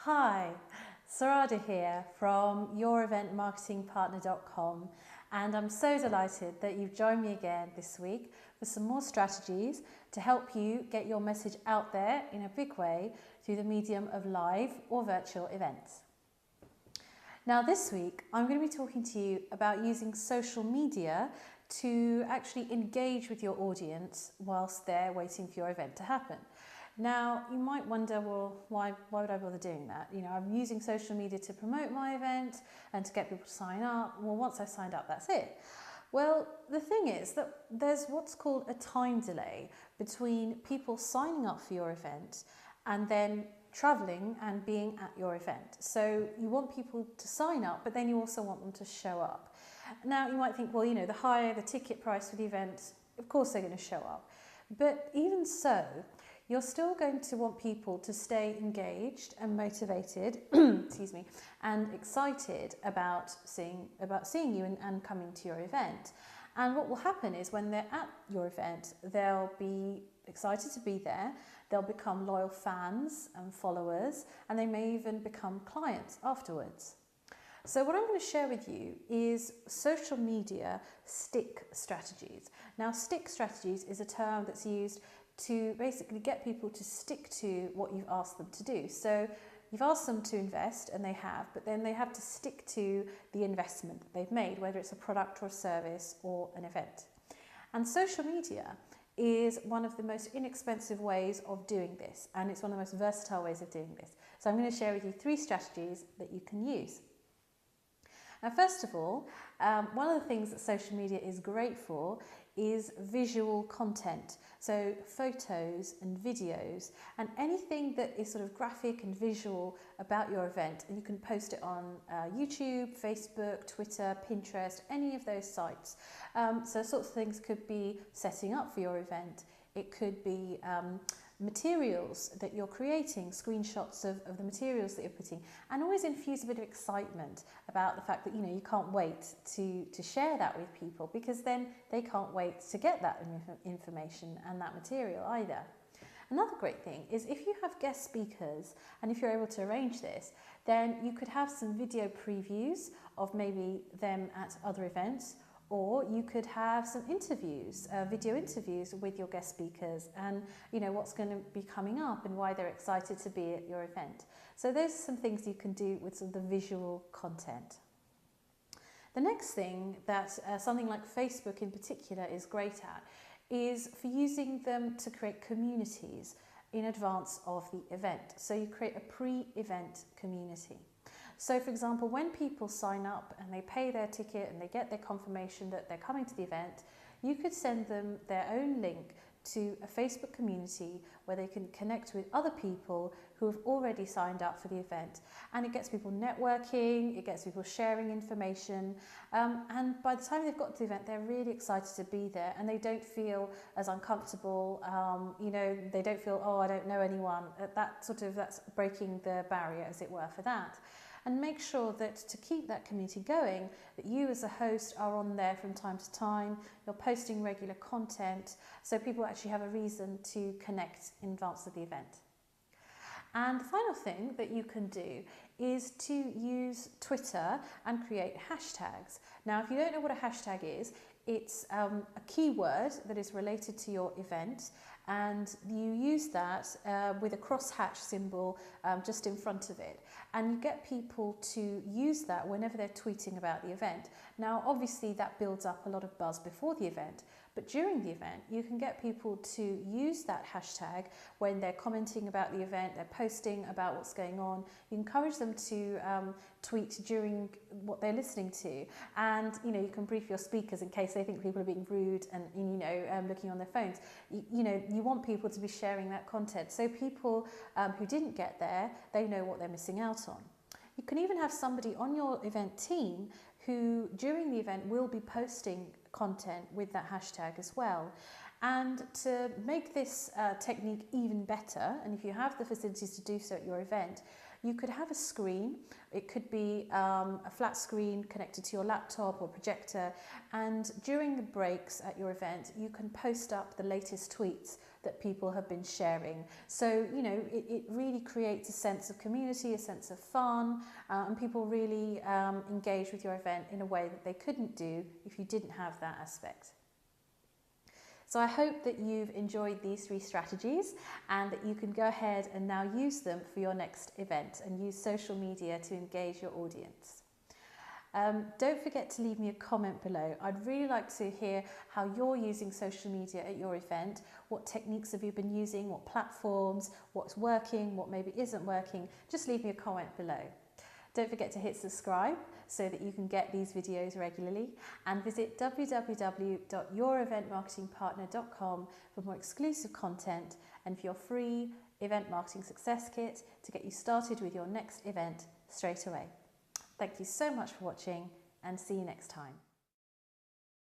Hi, Sarada here from youreventmarketingpartner.com, and I'm so delighted that you've joined me again this week for some more strategies to help you get your message out there in a big way through the medium of live or virtual events. Now this week I'm going to be talking to you about using social media to actually engage with your audience whilst they're waiting for your event to happen. Now, you might wonder, well, why would I bother doing that? You know, I'm using social media to promote my event and to get people to sign up. Well, once I signed up, that's it. Well, the thing is that there's what's called a time delay between people signing up for your event and then traveling and being at your event. So you want people to sign up, but then you also want them to show up. Now, you might think, well, you know, the higher the ticket price for the event, of course they're going to show up. But even so, you're still going to want people to stay engaged and motivated, excuse me, and excited about seeing you and coming to your event. And what will happen is when they're at your event, they'll be excited to be there, they'll become loyal fans and followers, and they may even become clients afterwards. So what I'm going to share with you is social media stick strategies. Now, stick strategies is a term that's used to basically get people to stick to what you've asked them to do. So you've asked them to invest, and they have, but then they have to stick to the investment that they've made, whether it's a product or a service or an event. And social media is one of the most inexpensive ways of doing this, and it's one of the most versatile ways of doing this. So I'm going to share with you 3 strategies that you can use. Now, first of all, one of the things that social media is great for is visual content. So photos and videos and anything that is sort of graphic and visual about your event. And you can post it on YouTube, Facebook, Twitter, Pinterest, any of those sites. So sorts of things could be setting up for your event. It could be materials that you're creating, screenshots of the materials that you're putting, and always infuse a bit of excitement about the fact that, you know, you can't wait to share that with people, because then they can't wait to get that information and that material either. Another great thing is if you have guest speakers, and if you're able to arrange this, then you could have some video previews of maybe them at other events, or you could have some interviews, video interviews with your guest speakers, and you know what's going to be coming up and why they're excited to be at your event. So those are some things you can do with sort of the visual content. The next thing that something like Facebook in particular is great at is for using them to create communities in advance of the event. So you create a pre-event community. So for example, when people sign up and they pay their ticket and they get their confirmation that they're coming to the event, you could send them their own link to a Facebook community where they can connect with other people who have already signed up for the event. And it gets people networking, it gets people sharing information, and by the time they've got to the event, they're really excited to be there, and they don't feel as uncomfortable, you know, they don't feel, oh, I don't know anyone. That's breaking the barrier, as it were, for that. And make sure that to keep that community going, that you as a host are on there from time to time, you're posting regular content, so people actually have a reason to connect in advance of the event. And the final thing that you can do is to use Twitter and create hashtags. Now, if you don't know what a hashtag is, it's a keyword that is related to your event, and you use that with a crosshatch symbol just in front of it, and you get people to use that whenever they're tweeting about the event. Now, obviously that builds up a lot of buzz before the event, but during the event you can get people to use that hashtag when they're commenting about the event, they're posting about what's going on. You encourage them to tweet during what they're listening to, and you know, you can brief your speakers in case they think people are being rude and you know, looking on their phones. You know, you want people to be sharing that content, so people who didn't get there, they know what they're missing out on. You can even have somebody on your event team who during the event will be posting content with that hashtag as well. And to make this technique even better, and if you have the facilities to do so at your event, you could have a screen. It could be a flat screen connected to your laptop or projector, and during the breaks at your event you can post up the latest tweets that people have been sharing. So, you know, it really creates a sense of community, a sense of fun, and people really engage with your event in a way that they couldn't do if you didn't have that aspect. So I hope that you've enjoyed these 3 strategies and that you can go ahead and now use them for your next event and use social media to engage your audience. Don't forget to leave me a comment below. I'd really like to hear how you're using social media at your event. What techniques have you been using? What platforms? What's working? What maybe isn't working? Just leave me a comment below. Don't forget to hit subscribe so that you can get these videos regularly, and visit www.youreventmarketingpartner.com for more exclusive content and for your free event marketing success kit to get you started with your next event straight away. Thank you so much for watching, and see you next time.